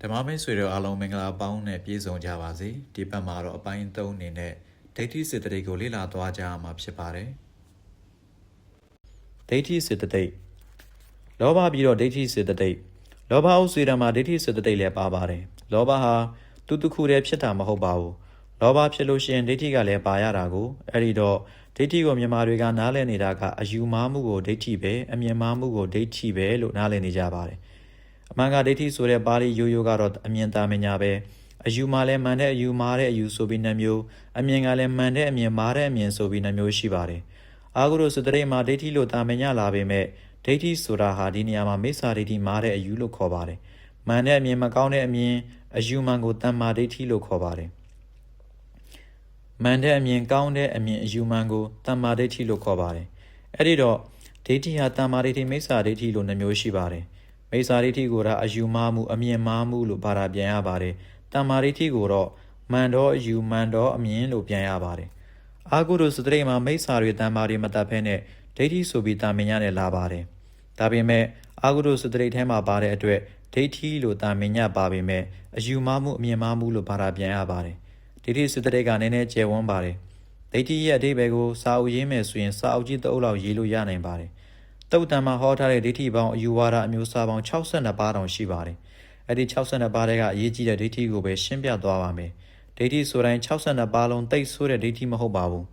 ဓမ္မမိတ်ဆွေတို့အားလုံးမင်္ဂလာပေါင်းနဲ့ပြည့်စုံကြပါစေဒီဘက်မှာတော့အပိုင်း3အနေနဲ့ဒိဋ္ဌိစေတသိက်ကိုလေ့လာသွားကြမှာဖြစ်ပါတယ်ဒိဋ္ဌိစေတသိက်လောဘပြီးတော့ဒိဋ္ဌိစေတသိက်လောဘအုပ်စုရမှာဒိဋ္ဌိစေတသိက်လည်းပါပါတယ်လောဘဟာသူတစ်ခုတည်းဖြစ်တာမဟုတ်ပါဘူးလောဘဖြစ်လို့ရှိရင်ဒိဋ္ဌိကလည်းပါရတာကိုအဲ့ဒီတော့ဒိဋ္ဌိကိုမြန်မာတွေကနားလည်နေတာကအယူမှားမှုကိုဒိဋ္ဌိပဲအမြင်မှားမှုကိုဒိဋ္ဌိပဲလို့နားလည်နေကြပါတယ်အမှန်ကဒိဋ္ဌိဆိုတဲ့ပါဠိရိုးရိုးကတော့အမြင်သာမညာပဲအယူမှားလည်းမှန်တဲ့အယူမှားတဲ့အယူဆိုပြီးနှမျိုးအမြင်ကလည်းမှန်တဲ့အမြင်မှားတဲ့အမြင်ဆိုပြီးနှမျိုးရှိပါတယ်အာဟုရုစတရိမှာဒိဋ္ဌိလို့သာမညာလာပေမဲ့ဒိဋ္ဌိဆိုတာဟာဒီနေရာမှာမိစ္ဆာဒိဋ္ဌိမှားတဲ့အယူလို့ခေါ်ပါတယ်မှန်တဲ့အမြင်မကောင်းတဲ့အမြင်အယူမှန်ကိုတမ္မာဒိဋ္ဌိလို့ခေါ်ပါတယ်မှန်တဲ့အမြင်ကောင်းတဲ့အမြင်အယူမှန်ကိုတမ္မာဒိဋ္ဌိလို့ခေါ်ပါတယ်အဲ့ဒီတော့ဒိဋ္ဌိဟာတမ္မာဒိဋ္ဌိမိစ္ဆာဒိဋ္ဌိလို့နှမျိုးရှိပါတယ်မိစ္ဆာဒိဋ္ဌိကိုတော့အယူမှားမှုအမြင်မှားမှုလို့ဘာသာပြန်ရပါတယ်တမ္မာဒိဋ္ဌိကိုတော့မှန်တော့အယူမှန်တော့အမြင်လို့ပြန်ရပါတယ်အာဟုရုစတရိမှာမိစ္ဆာတွေတမ္မာတွေမတတ်ဖဲနဲ့ဒိဋ္ဌိဆိုပြီးတာမင်ညနဲ့လာပါတယ်ဒါပေမဲ့အာဟုရုစတရိထဲမှာပါတဲ့အတွက်ဒိဋ္ဌိလို့တာမင်ညပါပေမဲ့အယူမှားမှုအမြင်မှားမှုလို့ဘာသာပြန်ရပါတယ်ဒိဋ္ဌိစတရိကနည်းနည်းကျယ်ဝန်းပါတယ်ဒိဋ္ဌိရဲ့အဓိပ္ပာယ်ကိုစာအုပ်ရေးမယ်ဆိုရင်စာအုပ်ကြီးတစ်အုပ်လောက်ရေးလို့ရနိုင်ပါတယ်တုတ်တံမှာဟောထားတဲ့ဒိဋ္ဌိပေါင်းအယူဝါဒအမျိုးအစားပေါင်း62ပါးတောင်ရှိပါတယ်အဲ့ဒီ62ပါးတွေကအရေးကြီးတဲ့ဒိဋ္ဌိကိုပဲရှင်းပြသွားပါမယ်ဒိဋ္ဌိဆိုတိုင်း62ပါးလုံးတိတ်ဆိုးတဲ့ဒိဋ္ဌိမဟုတ်ပါဘူး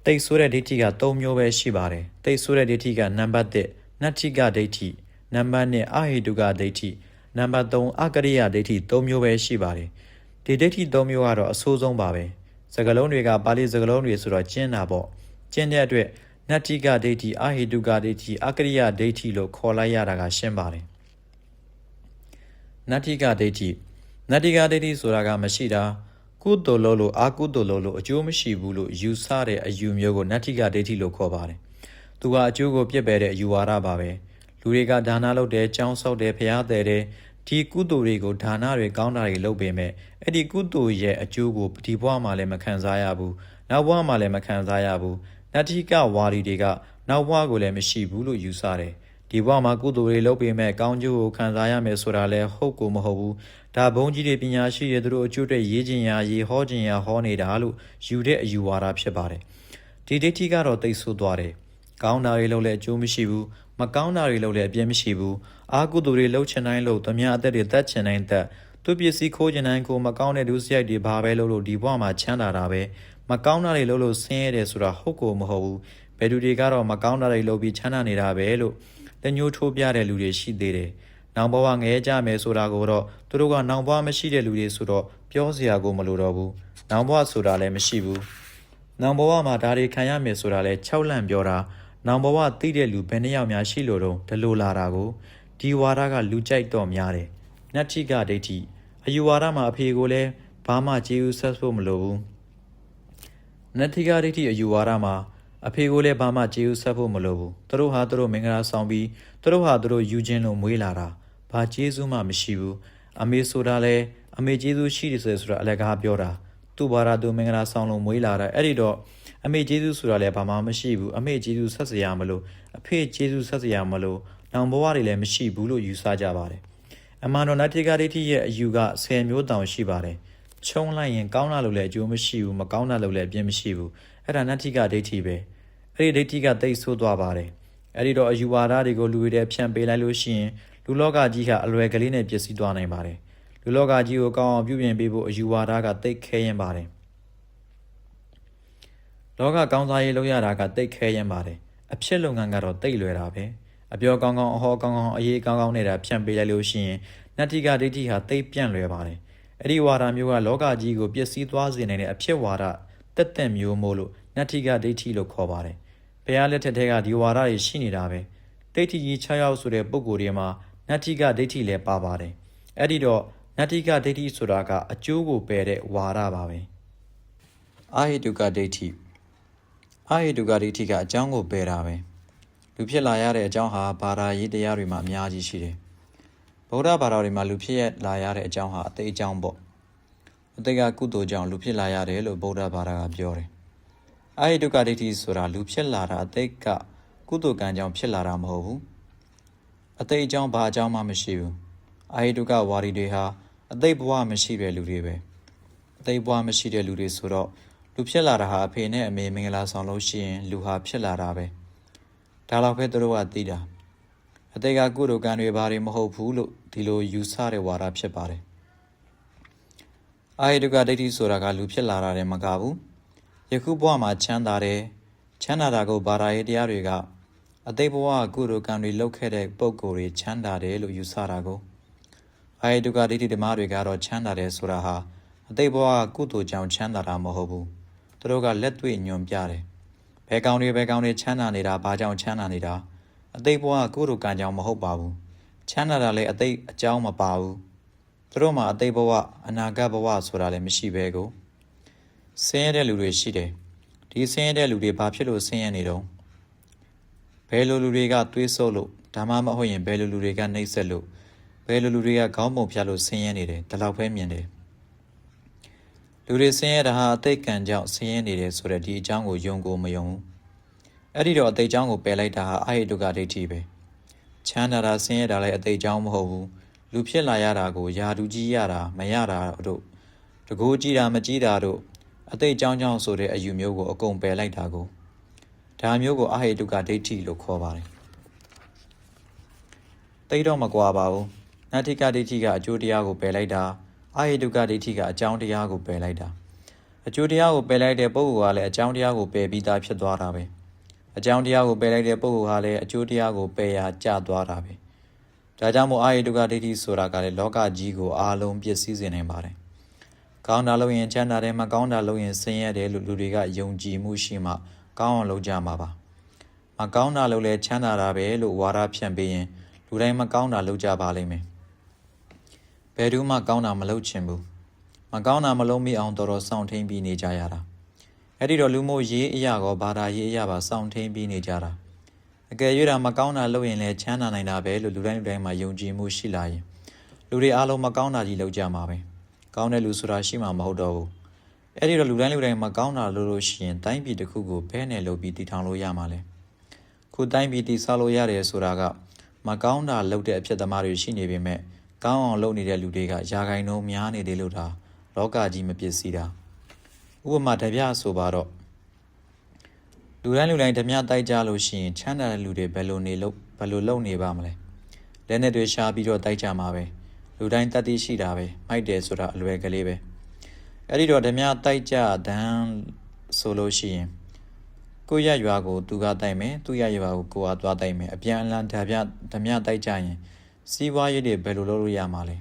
တိတ်ဆိုးတဲ့ဒိဋ္ဌိက3မျိုးပဲရှိပါတယ်တိတ်ဆိုးတဲ့ဒိဋ္ဌိကနံပါတ်1နတ္ထိကဒိဋ္ဌိနံပါတ်2အဟိတုကဒိဋ္ဌိနံပါတ်3အကရိယဒိဋ္ဌိ3မျိုးပဲရှိပါတယ်ဒီဒိဋ္ဌိ3မျိုးကတော့အဆိုးဆုံးပါပဲစကားလုံးတွေကပါဠိစကားလုံးတွေဆိုတော့ကျင်းတာပေါ့ကျင်းတဲ့အတွက်နတ္ထိကဒိဋ္ဌိအဟိတုကဒိဋ္ဌိအကရိယဒိဋ္ဌိလို့ခေါ်လိုက်ရတာကရှင်းပါတယ်နတ္ထိကဒိဋ္ဌိနတ္ထိကဒိဋ္ဌိဆိုတာကမရှိတာကုသိုလ်လို့အာကုသိုလ်လို့အကျိုးမရှိဘူးလို့ယူဆတဲ့အယူမျိုးကိုနတ္ထိကဒိဋ္ဌိလို့ခေါ်ပါတယ်သူကအကျိုးကိုပြစ်ပယ်တဲ့အယူဝါဒပါပဲလူတွေကဒါနလုပ်တယ်ကြောင်းဆောက်တယ်ဖျားတယ်တယ်ဒီကုသိုလ်တွေကိုဒါနတွေကောင်းတာတွေလုပ်ပေမဲ့အဲ့ဒီကုသိုလ်ရဲ့အကျိုးကိုဒီဘဝမှာလည်းမခံစားရဘူးနောက်ဘဝမှာလည်းမခံစားရဘူးနတ္ထိကဝါဒီတွေကနောက်ဘဝကိုလည်းမရှိဘူးလို့ယူဆတယ်ဒီဘဝမှာကုသိုလ်တွေလုပ်ပေမဲ့ကောင်းကျိုးကိုခံစားရမယ်ဆိုတာလည်းဟုတ်ကိုမဟုတ်ဘူးဒါဘုန်းကြီးတွေပညာရှိတွေသူတို့အကျိုးတွေရေးခြင်းရာရေးဟောခြင်းရာဟောနေတာလို့ယူတဲ့အယူဝါဒဖြစ်ပါတယ်ဒီဒိဋ္ဌိကတော့သိဆိုးသွားတယ်ကောင်းတာတွေလုပ်လဲအကျိုးမရှိဘူးမကောင်းတာတွေလုပ်လဲအပြည့်မရှိဘူးအာကုသိုလ်တွေလုပ်ချင်တိုင်းလုပ်သူများအသက်တွေတတ်ချင်တိုင်းတတ်သူပစ္စည်းခိုးချင်တိုင်းကိုမကောင်းတဲ့ဒုစရိုက်တွေဘာပဲလုပ်လို့ဒီဘဝမှာချမ်းသာတာပဲမကောင်းတာတွေလုပ်လို့ဆင်းရဲတယ်ဆိုတာဟုတ်ကိုမဟုတ်ဘူးဘယ်သူတွေကတော့မကောင်းတာတွေလုပ်ပြီးချမ်းသာနေတာပဲလို့လက်ညှိုးထိုးပြတဲ့လူတွေရှိသေးတယ်နောင်ဘဝငရဲကြမယ်ဆိုတာကိုတော့သူတို့ကနောင်ဘဝမရှိတဲ့လူတွေဆိုတော့ပြောစရာကိုမလိုတော့ဘူးနောင်ဘဝဆိုတာလည်းမရှိဘူးနောင်ဘဝမှာဒါတွေခံရမယ်ဆိုတာလည်း၆လန့်ပြောတာနောင်ဘဝသိတဲ့လူဘယ်နှယောက်များရှိလို့တော့ဒီလိုလာတာကိုဒီဝါဒကလူကြိုက်တော့များတယ်နတ္ထိကဒိဋ္ဌိအယူဝါဒမှာအဖေကိုလည်းဘာမှကျေးဇူးဆက်ဖို့မလိုဘူးနတ္ထိကဒိဋ္ဌိအယူဝါဒမှာအဖေကိုလည်းဘာမှကျေးဇူးဆက်ဖို့မလိုဘူးသူတို့ဟာသူတို့မင်္ဂလာဆောင်ပြီးသူတို့ဟာသူတို့ယူခြင်းလို့မွေးလာတာဘာကျေးဇူးမှမရှိဘူးအမေဆိုတာလဲအမေကျေးဇူးရှိတယ်ဆိုတာအလကားပြောတာသူ့ဘာသာသူမင်္ဂလာဆောင်လို့မွေးလာတာအဲ့ဒီတော့အမေကျေးဇူးဆိုတာလဲဘာမှမရှိဘူးအမေကျေးဇူးဆက်စရာမလိုအဖေကျေးဇူးဆက်စရာမလိုနောင်ဘဝတွေလည်းမရှိဘူးလို့ယူဆကြပါတယ်အမှန်တော့နတ္ထိကဒိဋ္ဌိရဲ့အယူက10မျိုးတောင်ရှိပါတယ်ချုံလိုက်ရင်ကောင်းတာလို့လည်းအကျိုးမရှိဘူးမကောင်းတာလို့လည်းအပြင်းမရှိဘူးအဲ့ဒါနတ္ထိကဒိဋ္ဌိပဲအဲ့ဒီဒိဋ္ဌိကသိဆိုးသွားပါတယ်အဲ့ဒီတော့အယူဝါဒတွေကိုလူတွေဖြန့်ပေးလိုက်လို့ရှိရင်လူလောကကြီးကအလွယ်ကလေးနဲ့ပြည့်စည်သွားနိုင်ပါတယ်လူလောကကြီးကိုကောင်းအောင်ပြုပြင်ပေးဖို့အယူဝါဒကသိခဲရင်ပါတယ်လောကကောင်းစားရေးလုပ်ရတာကသိခဲရင်ပါတယ်အဖြစ်လုပ်ငန်းကတော့သိလွယ်တာပဲအပြောကောင်းကောင်းအဟောကောင်းကောင်းအရေးကောင်းကောင်းနေတာဖြန့်ပေးလိုက်လို့ရှိရင်နတ္ထိကဒိဋ္ဌိဟာသိပြန့်လွယ်ပါတယ်အဲ့ဒီဝါဒမျိုးကလောကကြီးကိုပျက်စီးသွားစေနိုင်တဲ့အဖြစ်ဝါဒတက်တက်မျိုးမို့လို့နတ္ထိကဒိဋ္ဌိလို့ခေါ်ပါတယ်ဘုရားလက်ထက်ထဲကဒီဝါဒတွေရှိနေတာပဲဒိဋ္ဌိကြီး6ယောက်ဆိုတဲ့ပုဂ္ဂိုလ်တွေမှာနတ္ထိကဒိဋ္ဌိလည်းပါပါတယ်အဲ့ဒီတော့နတ္ထိကဒိဋ္ဌိဆိုတာကအကျိုးကိုပယ်တဲ့ဝါဒပါပဲအာဟိတုကဒိဋ္ဌိအာဟိတုကဒိဋ္ဌိကအကြောင်းကိုပယ်တာပဲလူဖြစ်လာရတဲ့အကြောင်းဟာဘာသာရေးတရားတွေမှာအများကြီးရှိတယ်ဗုဒ္ဓဘာသာတွေမှာလူဖြစ်လာရတဲ့အကြောင်းဟာအသေးအကြောင်းပေါ့အသေးကကုသိုလ်ကြောင့်လူဖြစ်လာရတယ်လို့ဗုဒ္ဓဘာသာကပြောတယ်အာဟိတုကဒိဋ္ဌိဆိုတာလူဖြစ်လာတာအသေးကကုသိုလ်ကံကြောင့်ဖြစ်လာတာမဟုတ်ဘူးအသေးအကြောင်းဘာအကြောင်းမှမရှိဘူး အာဟိတုကဝါဒီတွေဟာအသိဘဝမရှိတဲ့လူတွေပဲအသိဘဝမရှိတဲ့လူတွေဆိုတော့လူဖြစ်လာတာဟာအဖေနဲ့အမေမင်္ဂလာဆောင်လို့ရှိရင်လူဟာဖြစ်လာတာပဲဒါတော့ပဲသူတို့ကသိတာအသိကကုသိုလ်ကံတွေဘာတွေမဟုတ်ဘူးလို့ဒီလိုယူဆတဲ့ဝါဒဖြစ်ပါတယ်အာဟိတုကဒိဋ္ဌိဆိုတာကလူဖြစ်လာတာလည်းမကဘူးယခုဘဝမှာချမ်းသာတယ်ချမ်းသာတာကိုဘာသာရေးတရားတွေကအသိဘဝကုသိုလ်ကံတွေလုပ်ခဲ့တဲ့ပုံကိုယ်တွေချမ်းသာတယ်လို့ယူဆတာကိုအာဟိတုကဒိဋ္ဌိဓမ္မတွေကတော့ချမ်းသာတယ်ဆိုတာဟာအသိဘဝကုသိုလ်ကြောင့်ချမ်းသာတာမဟုတ်ဘူးသူတို့ကလက်တွေ့ညွန်ပြတယ်ဘယ်ကောင်တွေချမ်းသာနေတာဘာကြောင့်ချမ်းသာနေတာအသိဘဝကုသိုလ်ကံကြောင့်မဟုတ်ပါဘူးချမ်းသာတာလည်းအသိအကြောင်းမပါဘူးသူတို့မှာအသိဘဝအနာဂတ်ဘဝဆိုတာလည်းမရှိပဲကိုဆင်းရဲတဲ့လူတွေရှိတယ်ဒီဆင်းရဲတဲ့လူတွေဘာဖြစ်လို့ဆင်းရဲနေတော့ဘယ်လိုလူတွေကသွေးဆုပ်လို့ဒါမှမဟုတ်ရင်ဘယ်လိုလူတွေကနှိပ်စက်လို့ဘယ်လိုလူတွေကခေါင်းပုံဖြတ်လို့ဆင်းရဲနေတယ်ဒီလောက်ပဲမြင်တယ်လူတွေဆင်းရဲတာဟာအသိကံကြောင့်ဆင်းရဲနေတယ်ဆိုတဲ့ဒီအကြောင်းကိုယုံကိုမယုံဘူးအဲ့ဒီတော့အသိအကြောင်းကိုပယ်လိုက်တာဟာအာဟိတုကဒိဋ္ဌိပဲချမ်းသာတာဆင်းရဲတာလည်းအသိအကြောင်းမဟုတ်ဘူးလူဖြစ်လာရတာကိုယာတူကြီးရတာမရတာတို့တကူကြီးတာမကြီးတာတို့အသိအကြောင်းကြောင့်ဆိုတဲ့အယူမျိုးကိုအကုန်ပယ်လိုက်တာကိုဒါမျိုးကိုအာဟိတုကဒိဋ္ဌိလို့ခေါ်ပါတယ်သိတော့မကွာပါဘူးနတ္ထိကဒိဋ္ဌိကအကျိုးတရားကိုပယ်လိုက်တာအာဟိတုကဒိဋ္ဌိကအကြောင်းတရားကိုပယ်လိုက်တာအကျိုးတရားကိုပယ်လိုက်တဲ့ပုဂ္ဂိုလ်ကလည်းအကြောင်းတရားကိုပယ်ပြီးသားဖြစ်သွားတာပဲအကြောင်းတရားကိုပယ်လိုက်တဲ့ပုဂ္ဂိုလ်ဟာလည်းအကျိုးတရားကိုပယ်ရာကျသွားတာပဲဒါကြောင့်မို့အာဟိတုကဒိဋ္ဌိဆိုတာကလည်းလောကကြီးကိုအားလုံးပျက်စီးစေနိုင်ပါတယ်ကောင်းတာလုပ်ရင်ချမ်းသာတယ်မကောင်းတာလုပ်ရင်ဆင်းရဲတယ်လို့လူတွေကယုံကြည်မှုရှိမှကောင်းအောင်လုပ်ကြမှာပါမကောင်းတာလုပ်လဲချမ်းသာတာပဲလို့ဝါဒဖြန့်ပေးရင်လူတိုင်းမကောင်းတာလုပ်ကြပါလိမ့်မယ်ဘယ်သူမှကောင်းတာမလုပ်ချင်ဘူးမကောင်းတာမလုပ်မိအောင်တော်တော်စောင့်ထိန်ပြီးနေကြရတာအဲ့ဒီတော့လူမျိုးရေးအရာကောဘာသာရေးအရာပါစောင့်ထိန်ပြီးနေကြတာအကယ်၍မကောင်းတာလုပ်ရင်လည်းချမ်းသာနိုင်တာပဲလို့လူတိုင်းမှာယုံကြည်မှုရှိလာရင်လူတွေအားလုံးမကောင်းတာကြီးလုပ်ကြမှာပဲကောင်းတဲ့လူဆိုတာရှိမှမဟုတ်တော့ဘူးအဲ့ဒီတော့လူတိုင်းမကောင်းတာလုပ်လို့ရှိရင်တိုင်းပြည်တစ်ခုကိုဘဲနဲ့လုပ်ပြီးတည်ထောင်လို့ရမှာလဲခုတိုင်းပြည်တည်ဆောက်လို့ရတယ်ဆိုတာကမကောင်းတာလုပ်တဲ့အဖြစ်သမားတွေရှိနေပေမဲ့ကောင်းအောင်လုပ်နေတဲ့လူတွေကယာဂိုင်နှုန်းများနေတယ်လို့ဒါလောကကြီးမပစ္စည်းတာဥပမာတပြဆိုပါတော့လူတိုင်းဓမြတိုက်ကြလို့ရှိရင်ချမ်းသာတဲ့လူတွေဘယ်လိုလုပ်နေပါမလဲလက်နဲ့တွေရှားပြီးတော့တိုက်ကြမှာပဲလူတိုင်းတတ်သိရှိတာပဲမိုက်တယ်ဆိုတာအလွယ်ကလေးပဲအဲ့ဒီတော့ဓမြတိုက်ကြတန်းဆိုလို့ရှိရင်ကိုရရွာကိုသူကတိုက်မယ်သူရရွာကိုကိုကသွားတိုက်မယ်အပြန်အလှန်ဓမြတိုက်ကြရင်စီးပွားရေးတွေဘယ်လိုလုပ်လို့ရမှာလဲ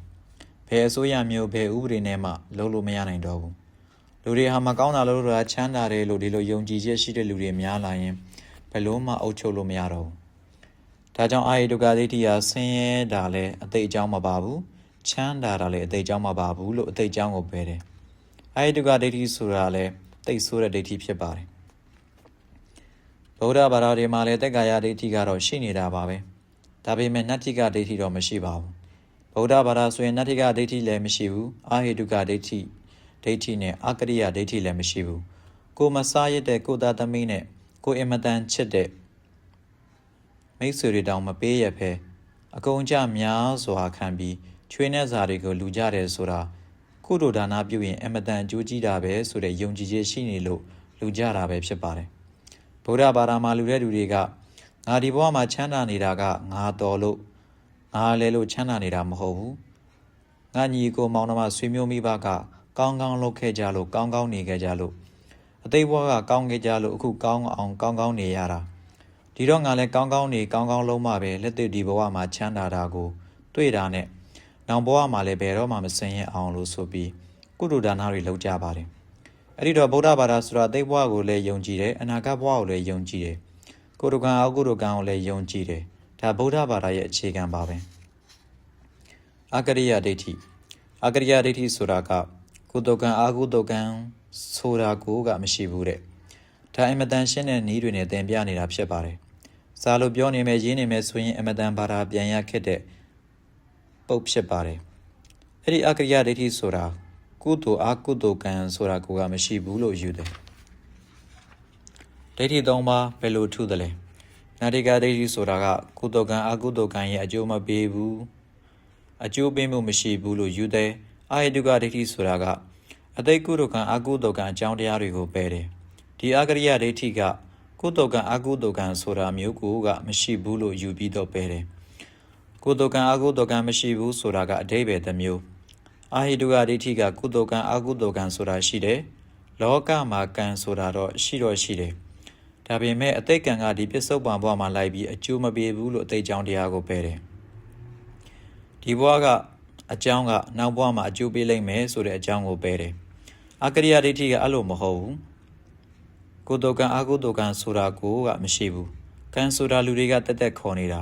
ဘယ်အစိုးရမျိုးဘယ်ဥပဒေနဲ့မှလုပ်လို့မရနိုင်တော့ဘူးလူတွေဟာမကောင်းတာလုပ်လို့ချမ်းသာတယ်လို့ဒီလိုယုံကြည်ချက်ရှိတဲ့လူတွေများလာရင်ဘယ်လို့မှအုပ်ချုပ်လို့မရတော့ဘူးဒါကြောင့်အာဟိတုကဒိဋ္ဌိဟာဆင်းရဲတာလည်းအသိအကြောင်းမပါဘူးချမ်းသာတာလည်းအသိအကြောင်းမပါဘူးလို့အသိအကြောင်းကိုပယ်တယ်အာဟိတုကဒိဋ္ဌိဆိုတာလည်းသိဆိုးတဲ့ဒိဋ္ဌိဖြစ်ပါတယ်ဗုဒ္ဓဘာသာတွေမှာလည်းတက္ကာယဒိဋ္ဌိကတော့ရှိနေတာပါပဲဒါပေမဲ့နတ္ထိကဒိဋ္ဌိတော့မရှိပါဘူးဗုဒ္ဓဘာသာဆိုရင်နတ္ထိကဒိဋ္ဌိလည်းမရှိဘူးအာဟိတုကဒိဋ္ဌိနဲ့အကရိယဒိဋ္ဌိလည်းမရှိဘူးကိုမစားရတဲ့ကိုသားသမီးနဲ့ကိုအင်မတန်ချစ်တဲ့မိတ်ဆွေတွေတောင်မပေးရဖဲအကုန်ကြများစွာခံပြီးချွေးနှက်စာတွေကိုလူကြတယ်ဆိုတာကုသိုလ်ဒါနပြုရင်အင်မတန်အကျိုးကြီးတာပဲဆိုတဲ့ယုံကြည်ချက်ရှိနေလို့လူကြတာပဲဖြစ်ပါတယ်ဗုဒ္ဓဘာသာမှာလူတဲ့လူတွေကငါဒီဘဝမှာချမ်းသာနေတာကငါတော်လို့ငါလဲလို့ချမ်းသာနေတာမဟုတ်ဘူးငါညီကိုမောင်နှမဆွေမျိုးမိဘကကောင်းကောင်းလုပ်ခဲ့ကြလို့ကောင်းကောင်းနေခဲ့ကြလို့အသိဘဝကကောင်းခဲ့ကြလို့အခုကောင်းအောင်ကောင်းကောင်းနေရတာဒီတော့ငါလည်းကောင်းကောင်းနေကောင်းကောင်းလုံးမှပဲလက်တွေ့ဒီဘဝမှာချမ်းသာတာကိုတွေ့တာနဲ့နောင်ဘဝမှာလည်းဘယ်တော့မှမစင်ရင်အောင်လို့ဆိုပြီးကုသိုလ်ဒါနတွေလုပ်ကြပါတယ်အဲ့ဒီတော့ဗုဒ္ဓဘာသာဆိုတာအသိဘဝကိုလည်းယုံကြည်တယ်အနာဂတ်ဘဝကိုလည်းယုံကြည်တယ်ကုသိုလ်ကံအကုသိုလ်ကံကိုလည်းယုံကြည်တယ်ဒါဗုဒ္ဓဘာသာရဲ့အခြေခံပါပဲအကရိယဒိဋ္ဌိဆိုတာကကုသိုလ်ကံအကုသိုလ်ကံဆိုတာကိုကမရှိဘူးတဲ့ဒါအမတန်ရှင်းတဲ့နည်းတွေနဲ့သင်ပြနေတာဖြစ်ပါတယ်စာလို့ပြောနေမယ်ရေးနေမယ်ဆိုရင်အမတန်ဘာသာပြန်ရခက်တဲ့ပုတ်ဖြစ်ပါတယ်အဲ့ဒီအကရိယဒိဋ္ဌိဆိုတာကုသိုလ်အကုသိုလ်ကံဆိုတာကိုကမရှိဘူးလို့ယူတယ်ဒိဋ္ဌိ၃ပါးဘယ်လိုထုသလဲနတ္ထိကဒိဋ္ဌိဆိုတာကကုသိုလ်ကံအကုသိုလ်ကံရဲ့အကျိုးမပေးဘူး အကျိုးပေးမှုမရှိဘူးလို့ယူတယ်အာဟိတုကဒိဋ္ဌိဆိုတာကအတိတ်ကုသိုလ်ကံအကုသိုလ်ကံအကြောင်းတရားတွေကိုပယ်တယ်ဒီအကရိယဒိဋ္ဌိကကုသိုလ်ကံအကုသိုလ်ကံဆိုတာမျိုးကိုကမရှိဘူးလို့ယူပြီးတော့ပယ်တယ်ကုသိုလ်ကံအကုသိုလ်ကံမရှိဘူးဆိုတာကအဓိပ္ပာယ်တစ်မျိုးအာဟိတုကဒိဋ္ဌိကကုသိုလ်ကံအကုသိုလ်ကံဆိုတာရှိတယ်လောကမှာကံဆိုတာတော့ရှိတယ်ဒါပေမဲ့အတိတ်ကံကဒီပစ္စုပန်ဘဝမှာလိုက်ပြီးအကျိုးမပေးဘူးလို့အတိတ်ကြောင့်တရားကိုပယ်တယ်ဒီဘဝကအကြောင်းကနောက်ဘဝမှာအကျိုးပေးလိမ့်မယ်ဆိုတဲ့အကြောင်းကိုပယ်တယ်အကရိယဒိဋ္ဌိကအဲ့လိုမဟုတ်ဘူးကုသိုလ်ကံအကုသိုလ်ကံဆိုတာကိုကမရှိဘူးကံဆိုတာလူတွေကတက်တက်ခေါ်နေတာ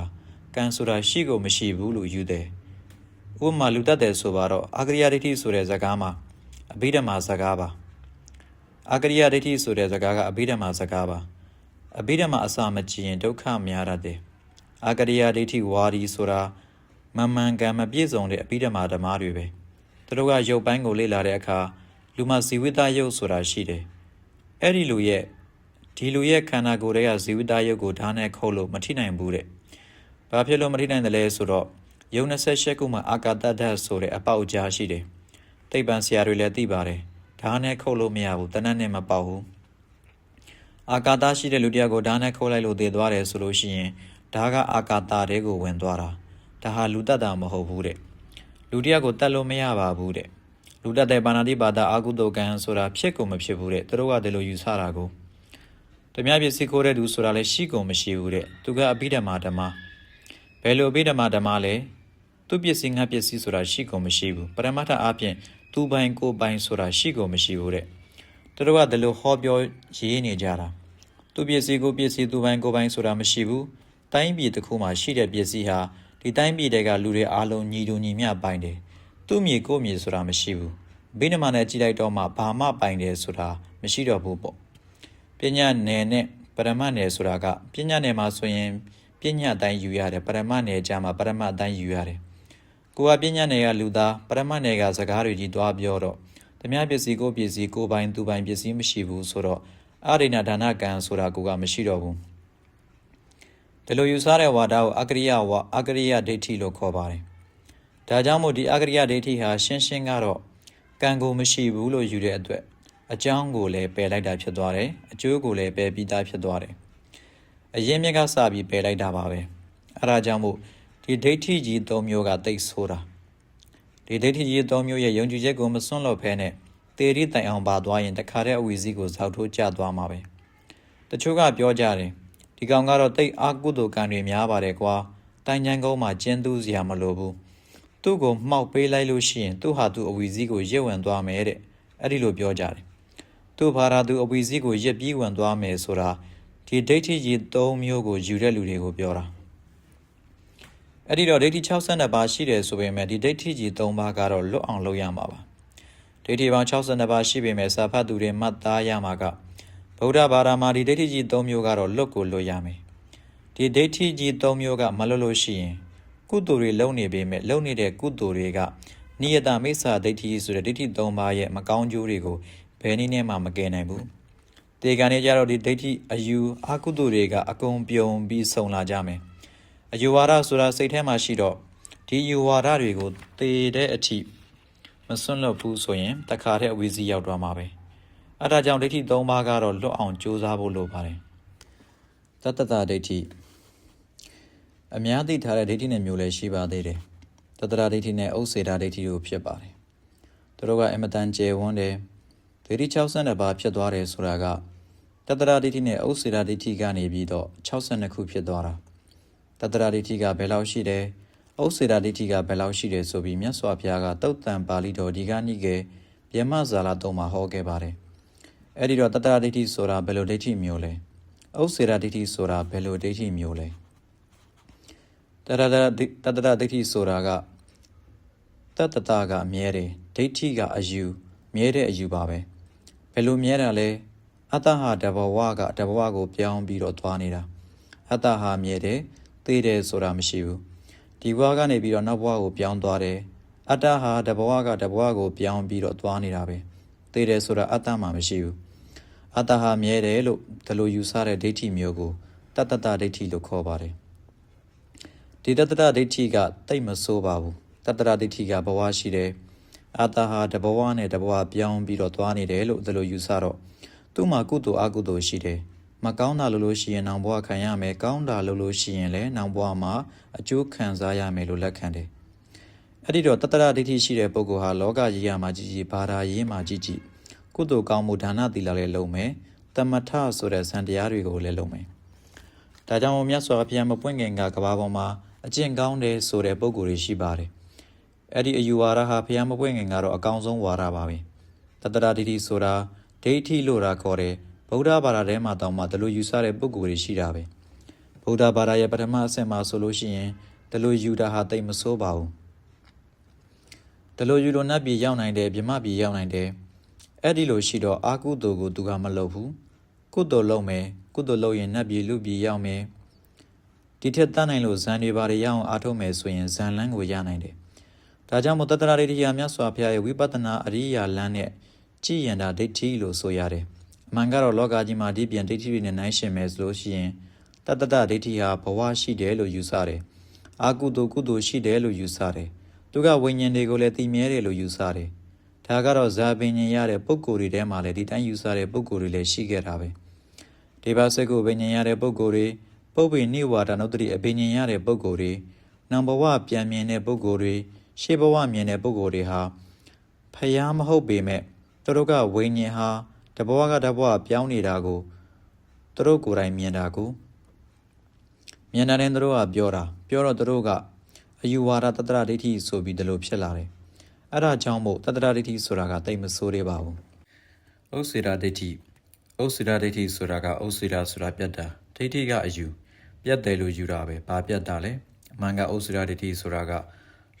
ကံဆိုတာရှိကိုမရှိဘူးလို့ယူတယ်ဥပမာလူတက်တယ်ဆိုတော့အကရိယဒိဋ္ဌိဆိုတဲ့ဇာတ်မှာအဘိဓမ္မာစကားပါအကရိယဒိဋ္ဌိဆိုတဲ့စကားကအဘိဓမ္မာစကားပါအဘိဓမ္မာအစမကြည့်ရင်ဒုက္ခများရတယ်အကရိယဒိဋ္ဌိဝါဒီဆိုတာမန်ကံမပြည့်စုံတဲ့အဘိဓမ္မာဓမ္မတွေပဲသူတို့ကရုပ်ပိုင်းကိုလေ့လာတဲ့အခါလူမှာဇီဝိတယုတ်ဆိုတာရှိတယ်အဲ့ဒီလူရဲ့ခန္ဓာကိုယ်ရဲ့ဇီဝိတယုတ်ကိုဓာတ်နဲ့ခုတ်လို့မထိနိုင်ဘူးတဲ့ဘာဖြစ်လို့မထိနိုင်တယ်လဲဆိုတော့ယုံ28ခုမှာအာကာတဓာတ်ဆိုတဲ့အပေါက်ကြားရှိတယ်သိပ္ပံဆရာတွေလည်းသိပါတယ်ဓာတ်နဲ့ခုတ်လို့မရဘူးတနတ်နဲ့မပေါက်ဘူးအာကာတရှိတဲ့လူတယောက်ကိုဓာတ်နဲ့ခုတ်လိုက်လို့တည်သွားတယ်ဆိုလို့ရှိရင်ဓာတ်ကအာကာတတဲကိုဝင်သွားတာဒါဟာလူတတ်တာမဟုတ်ဘူးတဲ့လူတယောက်ကိုတတ်လို့မရပါဘူးတဲ့လူတတ်တဲ့ပါဏာတိပါဒအာကုသိုလ်ကံဆိုတာဖြစ်ကုန်မဖြစ်ဘူးတဲ့သူတို့ကဒီလိုယူဆတာကိုတမယပစ္စည်းခိုးတဲ့သူဆိုတာလည်းရှိကုန်မရှိဘူးတဲ့သူကအဘိဓမ္မာဓမ္မဘယ်လိုအဘိဓမ္မာဓမ္မလဲသူပစ္စည်းငါပစ္စည်းဆိုတာရှိကုန်မရှိဘူးပရမတ္ထအားဖြင့်သူပိုင်ကိုပိုင်ဆိုတာရှိကုန်မရှိဘူးတဲ့သူတို့ကဒီလိုဟောပြောရေးနေကြတာသူပစ္စည်းကိုပစ္စည်းသူပိုင်ကိုပိုင်ဆိုတာမရှိဘူးတိုင်းပြည်တစ်ခုမှာရှိတဲ့ပစ္စည်းဟာဒီတိုင်းပြည်တွေကလူတွေအားလုံးညီတူညီမျှပိုင်တယ်သူ့မြေကိုမြေဆိုတာမရှိဘူးဘိဓမ္မာနဲ့ကြည့်လိုက်တော့မှဘာမှပိုင်တယ်ဆိုတာမရှိတော့ဘူးပေါ့ပညာနယ်နဲ့ပရမတ်နယ်ဆိုတာကပညာနယ်မှာဆိုရင်ပညာအတိုင်းယူရတယ်ပရမတ်နယ်ကြမှာပရမတ်အတိုင်းယူရတယ်ကိုကပညာနယ်ကလူသားပရမတ်နယ်ကစကားတွေကြီးသွားပြောတော့ဓမြပစ္စည်းကိုပစ္စည်းကိုပိုင်သူပိုင်ပစ္စည်းမရှိဘူးဆိုတော့အရိဏဒါနကံဆိုတာကိုကမရှိတော့ဘူးဒီလိုယူဆတဲ့ဝါဒကိုအကရိယဒိဋ္ဌိလို့ခေါ်ပါတယ်ဒါကြောင့်မို့ဒီအကရိယဒိဋ္ဌိဟာရှင်းကတော့ကံကိုမရှိဘူးလို့ယူတဲ့အတွက်အကြောင်းကိုလည်းပယ်လိုက်တာဖြစ်သွားတယ်အကျိုးကိုလည်းပယ်ပြီးသားဖြစ်သွားတယ်အရင်မြက်ကစပြီးပယ်လိုက်တာပါပဲအဲဒါကြောင့်မို့ဒီဒိဋ္ဌိကြီး၃မျိုးကတိတ်ဆိုတာဒီဒိဋ္ဌိကြီး၃မျိုးရဲ့ယုံကြည်ချက်ကိုမစွန့်လွတ်ဖဲနဲ့တေရီတိုင်အောင်ပါသွားရင်တခါတည်းအဝီစီးကိုဇောက်ထိုးကျသွားမှာပဲတချို့ကပြောကြတယ်ဒီကောင်ကတော့တိတ်အာကုသိုလ်ကံတွေများပါတယ်ကွာတိုင်ချမ်းကုန်းမှာကျင်းသူစရာမလိုဘူးသူ့ကိုမှောက်ပေးလိုက်လို့ရှိရင်သူ့ဟာသူအဝီစီးကိုရစ်ဝင်သွားမယ်တဲ့အဲ့ဒီလိုပြောကြတယ်သူ့ဘာသာသူအဝီစီးကိုရစ်ပြီးဝင်သွားမယ်ဆိုတာဒီဒိဋ္ဌိကြီး၃မျိုးကိုယူတဲ့လူတွေကိုပြောတာအဲ့ဒီတော့ဒိဋ္ဌိ62ပါးရှိတယ်ဆိုပေမဲ့ဒီဒိဋ္ဌိကြီး၃ပါးကတော့လွတ်အောင်လုပ်ရမှာပါဒိဋ္ဌိပေါင်း62ပါးရှိပေမဲ့စာဖတ်သူတွေမှတ်သားရမှာကဗုဒ္ဓဘာသာမှာဒီဒိဋ္ဌိကြီး၃မျိုးကတော့လွတ်ကိုလွတ်ရမယ်ဒီဒိဋ္ဌိကြီး၃မျိုးကမလွတ်လို့ရှိရင်ကုသိုလ်တွေလုံနေပေမဲ့လုံနေတဲ့ကုသိုလ်တွေကနိယတမိစ္ဆာဒိဋ္ဌိဆိုတဲ့ဒိဋ္ဌိ၃ပါးရဲ့မကောင်းကျိုးတွေကိုဘယ်နည်းနဲ့မှမကယ်နိုင်ဘူးတေကနေကြတော့ဒီဒိဋ္ဌိအယူအကုသိုလ်တွေကအကုန်ပြုံပြီးဆုံလာကြမယ်အယူဝါဒဆိုတာစိတ်ထဲမှာရှိတော့ဒီယူဝါဒတွေကိုသေတဲ့အထိမစွန့်လွတ်ဘူးဆိုရင်တခါတည်းအဝီစီးရောက်သွားမှာပဲအဲဒါကြောင့်ဒိဋ္ဌိ၃ပါးကတော့လွတ်အောင်ကြိုးစားဖို့လိုပါတယ်တတ္တဒိဋ္ဌိအများသိထားတဲ့ဒိဋ္ဌိနဲ့မျိုးလည်းရှိပါသေးတယ်တတ္တဒိဋ္ဌိနဲ့ဥစ္စေတဒိဋ္ဌိတို့ဖြစ်ပါတယ်သူတို့ကအမတန်ကျယ်ဝန်းတယ်ဒိဋ္ဌိ62ပါးဖြစ်သွားတယ်ဆိုတာကတတ္တဒိဋ္ဌိနဲ့ဥစ္စေတဒိဋ္ဌိကနေပြီးတော့62ခုဖြစ်သွားတာတတ္တဒိဋ္ဌိကဘယ်လောက်ရှိတယ်ဥစ္စေတဒိဋ္ဌိကဘယ်လောက်ရှိတယ်ဆိုပြီးမြတ်စွာဘုရားကတုတ်တန်ပါဠိတော်ဒီကနိကေဗျမဇာလတုံးမှာဟောခဲ့ပါတယ်အဲ့ဒီတော့တတ္တဒိဋ္ဌိဆိုတာဘယ်လိုဒိဋ္ဌိမျိုးလဲဥစ္စေတဒိဋ္ဌိဆိုတာဘယ်လိုဒိဋ္ဌိမျိုးလဲတတ္တဒိဋ္ဌိဆိုတာကတတ္တကမြဲတယ်ဒိဋ္ဌိကအယူမြဲတဲ့အယူပါပဲဘယ်လိုမြဲတာလဲအတ္တဟာတဘဝကိုပြောင်းပြီးတော့သွားနေတာအတ္တဟာမြဲတယ်သိတယ်ဆိုတာမရှိဘူးဒီဘဝကနေပြီးတော့နောက်ဘဝကိုပြောင်းသွားတယ်အတ္တဟာတဘဝကိုပြောင်းပြီးတော့သွားနေတာပဲသိတယ်ဆိုတာအတ္တမှမရှိဘူးအတ္တဟာမြဲတယ်လို့ဒီလိုယူဆတဲ့ဒိဋ္ဌိမျိုးကိုတတ္တဒိဋ္ဌိလို့ခေါ်ပါတယ်ဒီတတ္တဒိဋ္ဌိကတိတ်မဆိုးပါဘူး တတ္တရဒိဋ္ဌိကဘဝရှိတယ်အတ္တဟာတဘဝနဲ့တဘဝပြောင်းပြီးတော့သွားနေတယ်လို့ဒီလိုယူဆတော့သူ့မှာကုသိုလ်အကုသိုလ်ရှိတယ်မကောင်းတာလို့ရှိရင်နောင်ဘဝခံရမယ်ကောင်းတာလို့ရှိရင်လည်းနောင်ဘဝမှာအကျိုးခံစားရမယ်လို့လက်ခံတယ်အဲ့ဒီတော့တတ္တရဒိဋ္ဌိရှိတဲ့ပုဂ္ဂိုလ်ဟာလောကကြီးရမှာကြည်ကြည်ဘာသာရေးမှာကြည်ကြည်ကုသိုလ်ကောင်းမှုဒါနသီလလည်းလုပ်မယ်တမထဆိုတဲ့ဇန်တရားတွေကိုလည်းလုပ်မယ်ဒါကြောင့်မြတ်စွာဘုရားမပွင့်ခင်ကကဘာပေါ်မှာအကျင့်ကောင်းတယ်ဆိုတဲ့ပုဂ္ဂိုလ်တွေရှိပါတယ်အဲ့ဒီအယူဝါဒဟာဘုရားမပွင့်ခင်ကတော့အကောင်းဆုံးဝါဒပါပဲတတ္တရဒိဋ္ဌိဆိုတာဒိဋ္ဌိလို့တာခေါ်တယ်ဗုဒ္ဓဘာသာထဲမှာတောင်မှဒီလိုယူဆတဲ့ပုဂ္ဂိုလ်တွေရှိတာပဲဗုဒ္ဓဘာသာရဲ့ပထမအဆင့်မှာဆိုလို့ရှိရင်ဒီလိုယူတာဟာတိတ်မဆိုးပါဘူးဒီလိုယူလို့နတ်ပြည်ရောက်နိုင်တယ်မြမပြည်ရောက်နိုင်တယ်အဲ့ဒီလိုရှိတော့အာကုသိုလ်ကိုသူကမလုပ်ဘူးကုသိုလ်လုပ်မယ်ကုသိုလ်လုပ်ရင်နတ်ပြည်လူပြည်ရောက်မယ်ဒီထက်တတ်နိုင်လို့ဇန်တွေဘာတွေရအောင်အားထုတ်မယ်ဆိုရင်ဇန်လန်းကိုရနိုင်တယ်ဒါကြောင့်မို့တတ္တရဒိဋ္ဌိဟာမြတ်စွာဘုရားရဲ့ဝိပဿနာအရိယာလမ်းနဲ့ကြည်ရန်တာဒိဋ္ဌိလို့ဆိုရတယ်အမှန်ကတော့လောကကြီးမှာဒီပြန်ဒိဋ္ဌိတွေနဲ့နှိုင်းယှဉ်မယ်ဆိုလို့ရှိရင်တတ္တရဒိဋ္ဌိဟာဘဝရှိတယ်လို့ယူဆတယ်အာကုသိုလ်ကုသိုလ်ရှိတယ်လို့ယူဆတယ်သူကဝိညာဉ်တွေကိုလည်းသိမြဲတယ်လို့ယူဆတယ်ဒါကတော့ဇာပင်ဉ္ရတဲ့ပုဂ္ဂိုလ်တွေထဲမှာလည်းဒီတိုင်းယူဆတဲ့ပုဂ္ဂိုလ်တွေလည်းရှိခဲ့တာပဲဒီပါစကုပင်ဉ္ရတဲ့ပုဂ္ဂိုလ်တွေပုပ္ပိနိဝါဒနုတ္တိအပင်ဉ္ရတဲ့ပုဂ္ဂိုလ်တွေနံဘဝပြန်မြင်တဲ့ပုဂ္ဂိုလ်တွေရှေးဘဝမြင်တဲ့ပုဂ္ဂိုလ်တွေဟာဖျားမဟုတ်ပေမဲ့သူတို့ကဝိညာဉ်ဟာတဘဝကတဘဝပြောင်းနေတာကိုသူတို့ကိုယ်တိုင်မြင်တာကိုမြင်တဲ့သူတို့ကပြောတော့သူတို့ကအယူဝါဒတတ္တရဒိဋ္ဌိဆိုပြီးဒီလိုဖြစ်လာတယ်အဲ့ဒါကြောင့်မို့တတ္တရဒိဋ္ဌိဆိုတာကတိတ်မဆိုးသေးပါဘူးဥစ္စေရဒိဋ္ဌိဆိုတာကဥစ္စေရဆိုတာပြတ်တာဒိဋ္ဌိကအယူပြတ်တယ်လို့ယူတာပဲဘာပြတ်တာလဲအမှန်ကဥစ္စေရဒိဋ္ဌိဆိုတာက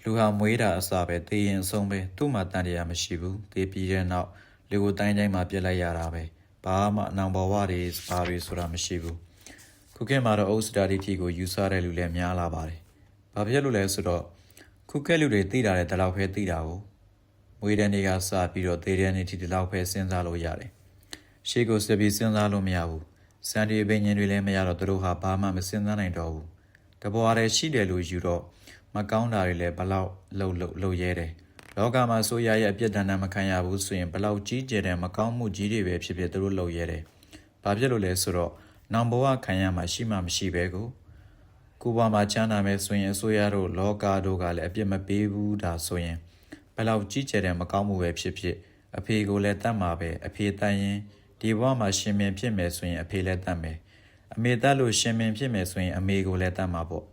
လူဟာမွေးတာအစပဲသေရင်အဆုံးပဲသူ့မှာတန်တရားမရှိဘူးသေပြီးတဲ့နောက်လူကိုတိုင်းတိုင်းမှာပြစ်လိုက်ရတာပဲဘာမှနောင်ဘဝတွေဘာတွေဆိုတာမရှိဘူးခုခေတ်မှာတော့ဥစ္စေရဒိဋ္ဌိကိုယူဆတဲ့လူလည်းများလာပါတယ်ဘာဖြစ်လို့လဲဆိုတော့ခုကဲလူတွေသိတာတဲ့ဒီလောက်ပဲသိတာကိုမွေးတဲ့နေ့ကစပြီးတော့သေတဲ့နေ့ထိဒီလောက်ပဲစဉ်းစားလို့ရတယ်ရှေ့ကိုစပြီးစဉ်းစားလို့မရဘူးစံဒီအပင်ရှင်တွေလည်းမရတော့သူတို့ဟာဘာမှမစဉ်းစားနိုင်တော့ဘူးတဘွားတည်းရှိတယ်လို့ယူတော့မကောင်းတာတွေလည်းဘလောက်လှုပ်ရဲတယ်လောကမှာဆိုရရဲ့အပြစ်ဒဏ်နဲ့မခံရဘူးဆိုရင်ဘလောက်ကြီးကျယ်တဲ့မကောင်းမှုကြီးတွေပဲဖြစ်သူတို့လှုပ်ရဲတယ်ဘာဖြစ်လို့လဲဆိုတော့နောင်ဘဝခံရမှာရှိမှမရှိပဲကိုဘဝမှာချမ်းသာမယ်ဆိုရင်အစိုးရတို့လောကတို့ကလည်းအပြစ်မပေးဘူးဒါဆိုရင်ဘယ်လောက်ကြီးကျယ်တဲ့မကောင်းမှုပဲဖြစ်အဖေကိုလည်းတတ်မှာပဲအဖေတတ်ရင်ဒီဘဝမှာရှင်မင်းဖြစ်မယ်ဆိုရင်အဖေလည်းတတ်မယ်အမေတတ်လို့ရှင်မင်းဖြစ်မယ်ဆိုရင်အမေကိုလည်းတတ်မှာပေါ့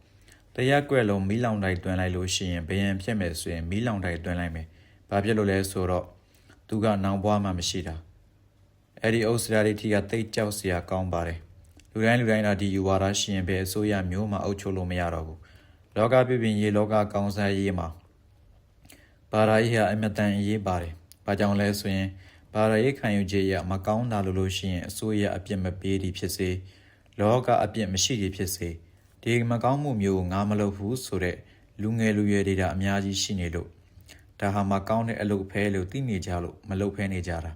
တရားကွက်လုံးမီးလောင်တိုက်တွင်လိုက်လို့ရှိရင်ဘယံဖြစ်မယ်ဆိုရင်မီးလောင်တိုက်တွင်လိုက်မယ်ဘာဖြစ်လို့လဲဆိုတော့သူကနောင်ဘဝမှာမရှိတာအဲ့ဒီဥစ္စာဒိဋ္ဌိကသိကြောက်စရာကောင်းပါတယ်လူတိုင်းကဒီယူဝါဒရှိရင်ပဲအစိုးရမျိုးမှာအုပ်ချုပ်လို့မရတော့ဘူးလောကပြပြင်ရေးလောကကောင်းစားရေးမှာဘာသာရေးဟာအမြတ်တန်အရေးပါတယ်ဘာကြောင့်လဲဆိုရင်ဘာသာရေးခံယူချက်ရမကောင်းတာလို့ရှိရင်အစိုးရအပြစ်မပေးသည်ဖြစ်စေလောကအပြစ်မရှိသည်ဖြစ်စေဒီမကောင်းမှုမျိုးငါမလုပ်ဘူးဆိုတဲ့လူငယ်လူရွယ်တွေဒါအများကြီးရှိနေလို့ဒါဟာမကောင်းတဲ့အလုပ်ဖဲလို့သိနေကြလို့မလုပ်ဖဲနေကြတာ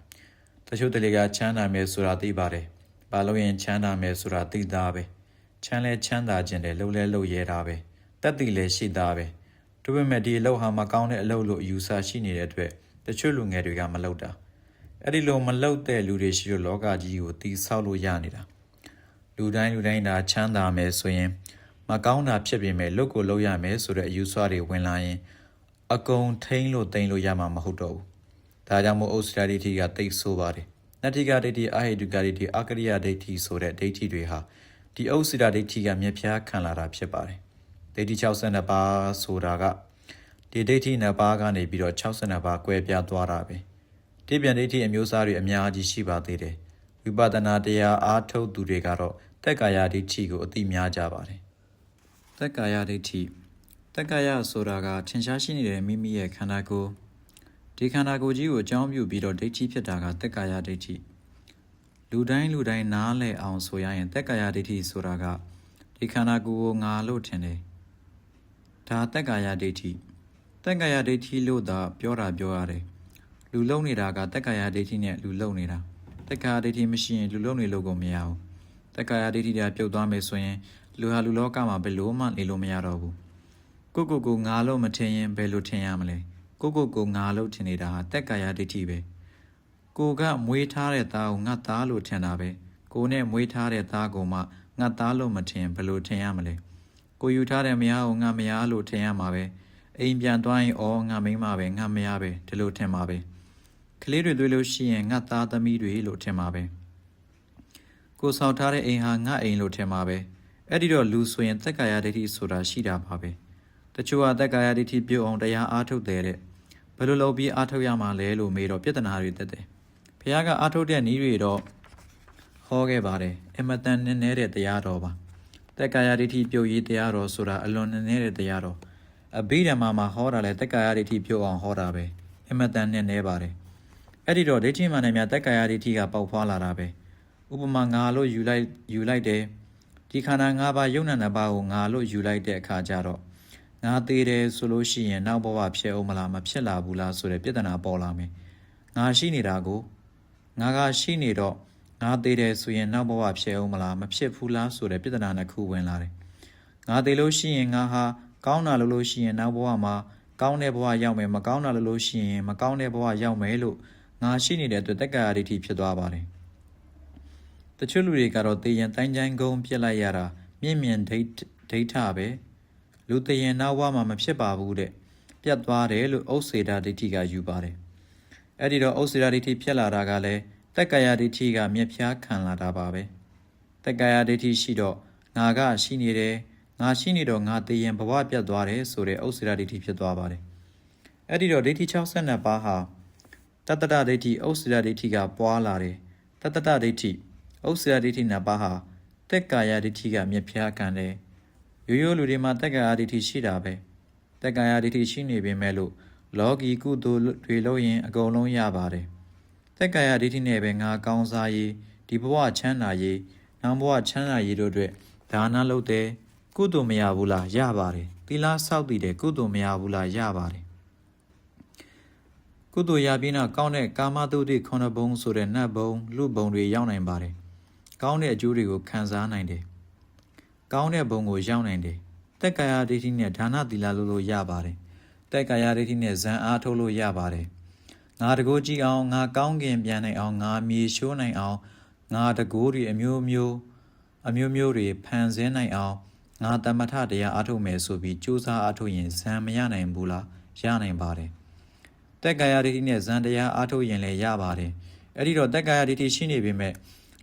တချို့တလေကချမ်းသာမယ်ဆိုတာသိပါတယ်ဘာလို့ရင်ချမ်းသာမယ်ဆိုတာသိသားပဲချမ်းလဲချမ်းသာခြင်းတယ်လှုပ်လဲလှုပ်ရဲတာပဲတက်တည်လဲရှိသားပဲဒါပေမဲ့ဒီအလုပ်ဟာမကောင်းတဲ့အလုပ်လို့အယူဆရှိနေတဲ့အတွက်တချို့လူငယ်တွေကမလုပ်တာအဲ့ဒီလိုမလုပ်တဲ့လူတွေရှိလို့လောကကြီးကိုတီးဆောက်လို့ရနေတာလူတိုင်းဒါချမ်းသာမယ်ဆိုရင်မကောင်းတာဖြစ်ပေမဲ့လုပ်ကိုလုပ်ရမယ်ဆိုတဲ့အယူဆတွေဝင်လာရင်အကုန်ထိန်းလို့တိန်လို့ရမှာမဟုတ်တော့ဘူးဒါကြောင့်မို့ဥစ္စာဒိဋ္ဌိကတိတ်ဆိုးပါတယ်နတ္တိကဒိဋ္ဌိအဟိတုကဒိဋ္ဌိအကရိယဒိဋ္ဌိဆိုတဲ့ဒိဋ္ဌိတွေဟာဒီဥစ္စာဒိဋ္ဌိကမြက်ဖျားခံလာတာဖြစ်ပါတယ်ဒိဋ္ဌိ62ပါးဆိုတာကဒီဒိဋ္ဌိ2ပါးကနေပြီးတော့62ပါးကွဲပြားသွားတာပဲဒီပြန်ဒိဋ္ဌိအမျိုးအစားတွေအများကြီးရှိပါသေးတယ်ဝိပဿနာတရားအားထုတ်သူတွေကတော့သက်ကာယဒိဋ္ဌိကိုအသိများကြပါတယ်သက်ကာယဒိဋ္ဌိသက်ကာယဆိုတာကထင်ရှားရှိနေတဲ့မိမိရဲ့ခန္ဓာကိုယ်ဒီခန္ဓာကိုယ်ကြီးကိုအကြောင်းပြုပြီးတော့ဒိဋ္ဌိဖြစ်တာကသက်ကာယဒိဋ္ဌိလူတိုင်းနားလည်အောင်ဆိုရရင်သက်ကာယဒိဋ္ဌိဆိုတာကဒီခန္ဓာကိုယ်ကိုငါလို့ထင်တယ်ဒါသက်ကာယဒိဋ္ဌိသက်ကာယဒိဋ္ဌိလို့သာပြောရတယ်လူလုံနေတာကသက်ကာယဒိဋ္ဌိနဲ့လူလုံနေတာသက်ကာယဒိဋ္ဌိမရှိရင်လူလုံနေလို့ကိုမရဘူးသက်ကာယဒိဋ္ဌိတွေပြုတ်သွားမယ်ဆိုရင်လူဟာလူလောကမှာဘယ်လို့မှနေလို့မရတော့ဘူး ကိုငါလို့မထင်ရင်ဘယ်လိုထင်ရမလဲကိုငါလို့ထင်နေတာဟာတက်ကာယဒိဋ္ဌိပဲကိုကမွေးထားတဲ့သားကိုငါသားလို့ထင်တာပဲကိုနဲ့မွေးထားတဲ့သားကိုမှငါသားလို့မထင်ဘယ်လိုထင်ရမလဲကိုယူထားတဲ့မယားကိုငါမယားလို့ထင်ရမှာပဲအိမ်ပြန်သွားရင်ငါမိန်းမပဲငါမယားပဲဒီလိုထင်မှာပဲကလေးတွေတွေ့လို့ရှိရင်ငါသားသမီးတွေလို့ထင်မှာပဲကိုဆောက်ထားတဲ့အိမ်ဟာငါအိမ်လို့ထင်မှာပဲအဲ့ဒီတော့လူဆိုရင်သက်ကာယဒိဋ္ဌိဆိုတာရှိတာပါပဲတချို့ကသက်ကာယဒိဋ္ဌိပြုတ်အောင်တရားအားထုတ်တယ်တဲ့ဘယ်လိုလုပ်ပြီးအားထုတ်ရမှာလဲလို့မေးတော့ပြဿနာတွေတက်တယ်ဘုရားကအားထုတ်တဲ့နည်းတွေတော့ဟောခဲ့ပါတယ်အမတန်နည်းနည်းတဲ့တရားတော်ပါသက်ကာယဒိဋ္ဌိပြုတ်ရေးတရားတော်ဆိုတာအလွန်နည်းနည်းတဲ့တရားတော်အဘိဓမ္မာမှာဟောတာလဲသက်ကာယဒိဋ္ဌိပြုတ်အောင်ဟောတာပဲအမတန်နည်းနည်းပါတယ်အဲ့ဒီတော့ဒိဋ္ဌိမှန်တယ်များသက်ကာယဒိဋ္ဌိကပေါက်ဖွာလာတာပဲဥပမာငါလို့ယူလိုက်တယ်ဒီခန္ဓာ၅ပါးယုံနာ၅ပါးကိုငါလို့ယူလိုက်တဲ့အခါကျတော့ငါသေးတယ်ဆိုလို့ရှိရင်နောက်ဘဝဖြစ်အောင်မလားမဖြစ်လာဘူးလားဆိုတဲ့ပြဿနာပေါ်လာမယ်ငါရှိနေတာကိုငါကရှိနေတော့ငါသေးတယ်ဆိုရင်နောက်ဘဝဖြစ်အောင်မလားမဖြစ်ဘူးလားဆိုတဲ့ပြဿနာတစ်ခုဝင်လာတယ်ငါသေးလို့ရှိရင်ငါဟာကောင်းတာလို့ရှိရင်နောက်ဘဝမှာကောင်းတဲ့ဘဝရောက်မယ်မကောင်းတာလို့ရှိရင်မကောင်းတဲ့ဘဝရောက်မယ်လို့ငါရှိနေတဲ့အတွက်တက္ကရာဒိဋ္ဌိဖြစ်သွားပါတယ်တချို့လူတွေကတော့သေရင်တိုင်းချိုင်းကုန်းပြစ်လိုက်ရတာမြင့်မြင့်ဒိဋ္ဌပဲလူသေရင်နောက်ဘဝမှာမဖြစ်ပါဘူးတဲ့ပြတ်သွားတယ်လို့ဥစ္စေတာဒိဋ္ဌိကယူပါတယ်အဲ့ဒီတော့ဥစ္စေတာဒိဋ္ဌိဖြစ်လာတာကလည်းတက္ကရာဒိဋ္ဌိကမြက်ဖျားခံလာတာပါပဲတက္ကရာဒိဋ္ဌိရှိတော့ငါကရှိနေတယ်ငါရှိနေတော့ငါသေရင်ဘဝပြတ်သွားတယ်ဆိုတဲ့ဥစ္စေတာဒိဋ္ဌိဖြစ်သွားပါတယ်အဲ့ဒီတော့ဒိဋ္ဌိ62ပါးဟာတတ္တဒိဋ္ဌိဥစ္စေတာဒိဋ္ဌိကပွားလာတယ်တတ္တဒိဋ္ဌိဥစ္စေတာဒိဋ္ဌိနှစ်ပါးဟာတက်ကာယဒိဋ္ဌိကမြက်ဖျားခံတယ်ရိုးရိုးလူတွေမှာတက်ကာယဒိဋ္ဌိရှိတာပဲတက်ကာယဒိဋ္ဌိရှိနေပေမဲ့လို့လောကီကုသိုလ်တွေလုပ်ရင်အကုန်လုံးရပါတယ်တက်ကာယဒိဋ္ဌိနဲ့ပဲငါကောင်းစားရေးဒီဘဝချမ်းသာရေးနောက်ဘဝချမ်းသာရေးတို့အတွက်ဒါနလုပ်တယ်ကုသိုလ်မရဘူးလားရပါတယ်သီလဆောက်တည်တယ်ကုသိုလ်မရဘူးလားရပါတယ်ကုသိုလ်ရပြီးနောက်ကောင်းတဲ့ကာမတုတိခုနှစ်ဘုံဆိုတဲ့နတ်ဘုံလူဘုံတွေရောက်နိုင်ပါတယ်ကောင်းတဲ့အကျိုးတွေကိုခံစားနိုင်တယ်ကောင်းတဲ့ဘုံကိုရောက်နိုင်တယ်တက်ကာယဒိဋ္ဌိနဲ့ဒါနသီလလို့ရပါတယ်တက်ကာယဒိဋ္ဌိနဲ့ဇံအားထုတ်လို့ရပါတယ်ငါတကိုးကြည့်အောင်ငါကောင်းကင်ပြန်နိုင်အောင်ငါမြေရှိုးနိုင်အောင်ငါတကိုးတွေအမျိုးမျိုးတွေဖန်ဆင်းနိုင်အောင်ငါတမထတရားအားထုတ်မယ်ဆိုပြီးကြိုးစားအားထုတ်ရင်ဇံမရနိုင်ဘူးလားရနိုင်ပါတယ်တက်ကာယဒိဋ္ဌိနဲ့ဇံတရားအားထုတ်ရင်လည်းရပါတယ်အဲ့ဒီတော့တက်ကာယဒိဋ္ဌိရှိနေပေမဲ့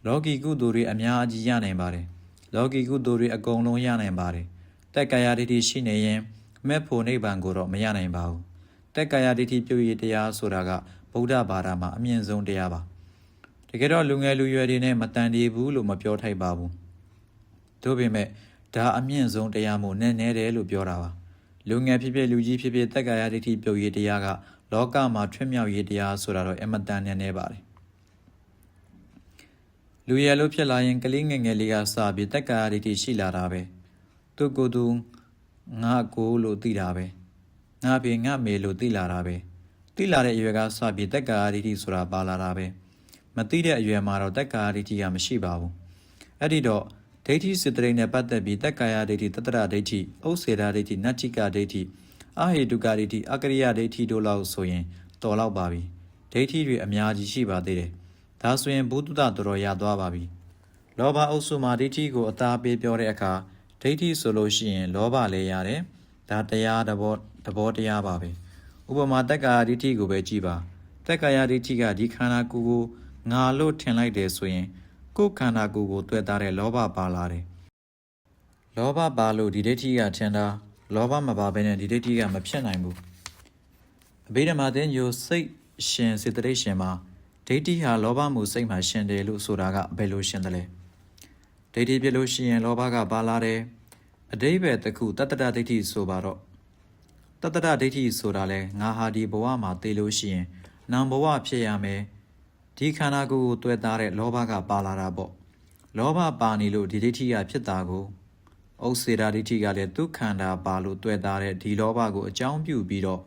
လောကီကုသိုလ်တွေအများကြီးရနိုင်ပါတယ်လောကီကုသိုလ်တွေအကုန်လုံးရနိုင်ပါတယ်တက်ကာယဒိဋ္ဌိရှိနေရင်မဲ့ဖို့နိဗ္ဗာန်ကိုတော့မရနိုင်ပါဘူးတက်ကာယဒိဋ္ဌိပြုရတရားဆိုတာကဗုဒ္ဓဘာသာမှာအမြင့်ဆုံးတရားပါတကယ်တော့လူငယ်လူရွယ်တွေနဲ့မတန်တေဘူးလို့မပြောထိုက်ပါဘူးဒါပေမဲ့ဒါအမြင့်ဆုံးတရားမို့နည်းနည်းတယ်လို့ပြောတာပါလူငယ်ဖြစ်ဖြစ်လူကြီးဖြစ်ဖြစ်တက်ကာယဒိဋ္ဌိပြုရတရားကလောကမှာထွတ်မြောက်ရေးတရားဆိုတာတော့အမတန်နည်းနည်းပါတယ်လူရလို့ဖြစ်လာရင်ကလေးငယ်ငယ်လေးကစပြီးတက်ကာယဒိဋ္ဌိရှိလာတာပဲသူကိုယ်သူငါကိုလို့သိတာပဲငါဖေငါမေလို့သိလာတာပဲသိလာတဲ့အရွယ်ကစပြီးတက်ကာယဒိဋ္ဌိဆိုတာပါလာတာပဲမသိတဲ့အရွယ်မှာတော့တက်ကာယဒိဋ္ဌိကမရှိပါဘူးအဲ့ဒီတော့ဒိဋ္ဌိစစ်တရိနဲ့ပတ်သက်ပြီးတက်ကာယဒိဋ္ဌိတတ္တရဒိဋ္ဌိဥစ္စေတာဒိဋ္ဌိနတ္ထိကဒိဋ္ဌိအဟေတုကဒိဋ္ဌိအကရိယဒိဋ္ဌိတို့လောက်ဆိုရင်တော်လောက်ပါပြီဒိဋ္ဌိတွေအများကြီးရှိပါသေးတယ်ဒါဆိုရင်ဘုဒ္ဓတော်တော်ရသွားပါပြီလောဘအုပ်စုမှာဒိဋ္ဌိကိုအသာပေးပြောတဲ့အခါဒိဋ္ဌိဆိုလို့ရှိရင်လောဘလည်းရတယ်ဒါတရားသဘောတရားပါပဲဥပမာတက်ကာယဒိဋ္ဌိကိုပဲကြည့်ပါတက်ကာယဒိဋ္ဌိကဒီခန္ဓာကိုယ်ကိုငါလို့ထင်လိုက်တယ်ဆိုရင်ကိုယ်ခန္ဓာကိုယ်ကိုတွေ့တာတဲ့လောဘပါလာတယ်လောဘပါလို့ဒီဒိဋ္ဌိကထင်တာလောဘမပါဘဲနဲ့ဒီဒိဋ္ဌိကမဖြစ်နိုင်ဘူးအဘိဓမ္မာသင်္ညိုစိတ်ရှင်စေတသိက်ရှင်မှာဒိဋ္ဌိဟာလောဘမှုစိတ်မှာရှင်တယ်လို့ဆိုတာကဘယ်လိုရှင်တယ်လဲဒိဋ္ဌိဖြစ်လို့ရှိရင်လောဘကပါလာတယ်အဓိပ္ပာယ်တစ်ခုတတ္တဒိဋ္ဌိဆိုပါတော့တတ္တဒဒိဋ္ဌိဆိုတာလဲငါဟာဒီဘဝမှာသိလို့ရှိရင်နောင်ဘဝဖြစ်ရမယ်ဒီခန္ဓာကိုယ်ကိုတွေ့တာတဲ့လောဘကပါလာတာပေါ့လောဘပါနေလို့ဒီဒိဋ္ဌိကဖြစ်တာကိုဥစ္စေတာဒိဋ္ဌိကလည်းသူခန္ဓာပါလို့တွေ့တာတဲ့ဒီလောဘကိုအကြောင်းပြုပြီးတော့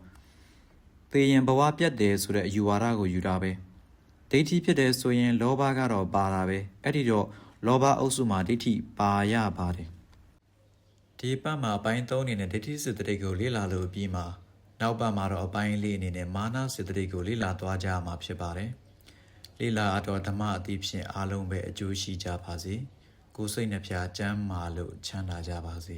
သေရင်ဘဝပြတ်တယ်ဆိုတဲ့အယူဝါဒကိုယူတာပဲဒိဋ္ဌိဖြစ်တယ်ဆိုရင်လောဘကတော့ပါတာပဲအဲ့ဒီတော့လောဘအုပ်စုမှာဒိဋ္ဌိပါရပါတယ်ဒ ဒီပတ်မှာအပိုင်း3အနေနဲ့ဒိဋ္ဌိစေတသိက်ကိုလေ့လာလို့ပြီးမှာနောက်ပတ်မှာတော့အပိုင်း4အနေနဲ့မာနစေတသိက်ကိုလေ့လာသွားကြမှာဖြစ်ပါတယ်လေ့လာအတော်ဓမ္မအသိဖြင့်အားလုံးပဲအကျိုးရှိကြပါစေကိုယ်စိတ်နှဖျားကျမ်းမာလို့ချမ်းသာကြပါစေ